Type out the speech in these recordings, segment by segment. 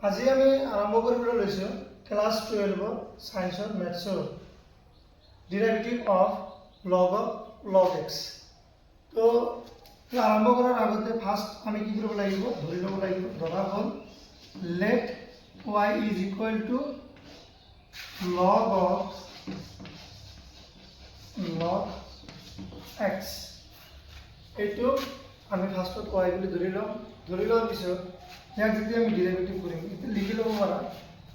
আজি আমি আৰম্ভ কৰিবলৈ লৈছোঁ ক্লাছ 12 সায়েন্সৰ মেথছৰ ডেৰিভেটিভ অফ log x। তো আৰম্ভ কৰাৰ আগতে ফাৰ্ষ্ট আমি কি কৰিব লাগিব, ধৰি ল'ব লাগিব, ধৰা হ'ল let y is equal to log x। এইটো আমি ফাৰ্ষ্টত y বুলি ধৰি লোৱাৰ পিছত ইয়াক যেতিয়া আমি ডেৰিভেটিভ কৰিম, এতিয়া লিখি ল'ব পাৰা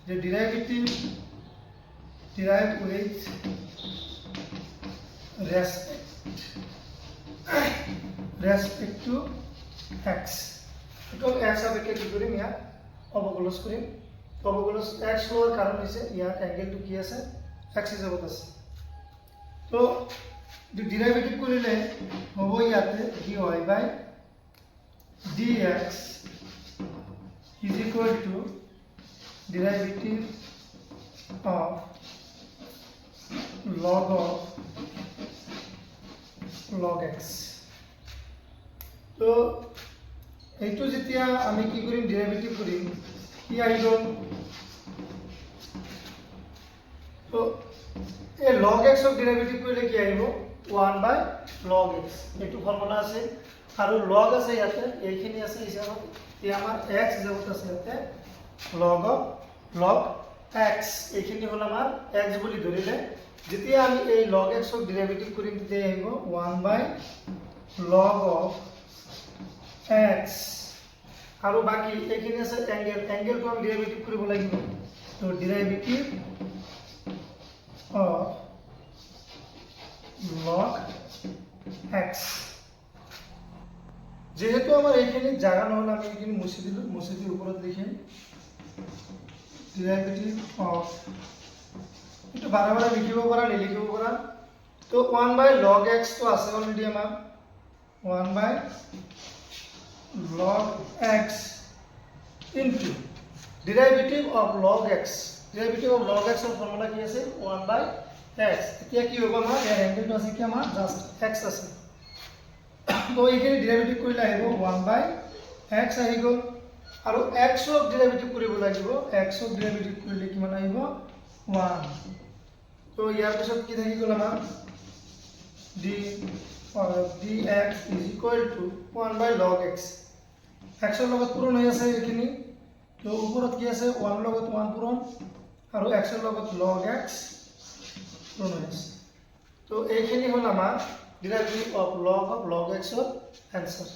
যে derivative derived with respect to x। এইটো x সাপেক্ষে কি কৰিম, ইয়াক অবকলজ কৰিম। অবকলজ x লোৱাৰ কাৰণ হৈছে ইয়াৰ এংগেলটো কি আছে, x হিচাপত আছে। তো ডেৰিভেটিভ কৰিলে হ'ব ইয়াতে dy by dx is equal to derivative of log x। তো এইটো যেতিয়া আমি কি কৰিম, ডেৰিভেটিভ কৰিম, কি আহিব, তো এই log x ক ডেৰিভেটিভ কৰিলে কি আহিব, 1 by log x। এইটো ফৰ্মুলা আছে আৰু log আছে ইয়াতে, এইখিনি আছে হিচাপত, এই আমাৰ x হিচাপত আছে ইয়াতে log x। এইখিনি হ'ল আমাৰ x বুলি ধৰিলে, যেতিয়া আমি এই log x ক ডেৰিভেটিভ কৰিম তেতিয়া আহিব 1 by log of x। আৰু বাকি এইখিনি আছে এংগেলটো আমি ডেৰিভেটিভ কৰিব লাগিব। তো ডেৰিভেটিভ of log x, যেহেতু আমার এইখানে জায়গা নহলে আমি এইখানে মুছে দিলো, মুছে দিয়ে উপরে লিখিম ডেরিভেটিভ অফ, একটু বারে বারে লিখিব পারা, নিলিখিব পারা। তো 1 by log x তো আছে অলরেডি আমার, 1 by log x into derivative of log x। Derivative of log x এর ফর্মুলা কি আছে, 1 by x। এতিয়া কি হ'ব, আমাৰ এৰ এংগেলটো আছে কি, আমাৰ জাস্ট x আছে। তো এইখিনি ডেৰিভেটিভ কৰিলে আহিব 1 by x আহি গ'ল। আৰু x ক ডেৰিভেটিভ কৰিব লাগিব, x ক ডেৰিভেটিভ কৰিলে কিমান আহিব, 1। তো ইয়াৰ পিছত কি থাকি গ'ল আমাৰ dx is equal to 1 by log x। x ৰ লগত পূৰণ হৈ আছে এইখিনি, তো ওপৰত কি আছে, 1 ৰ লগত 1 পূৰণ আৰু x ৰ লগত log x পূৰণ হৈ আছে। তো এইখিনি হ'ল আমাৰ ডেৰিভেটিভ অফ log x ৰ এনসাৰ।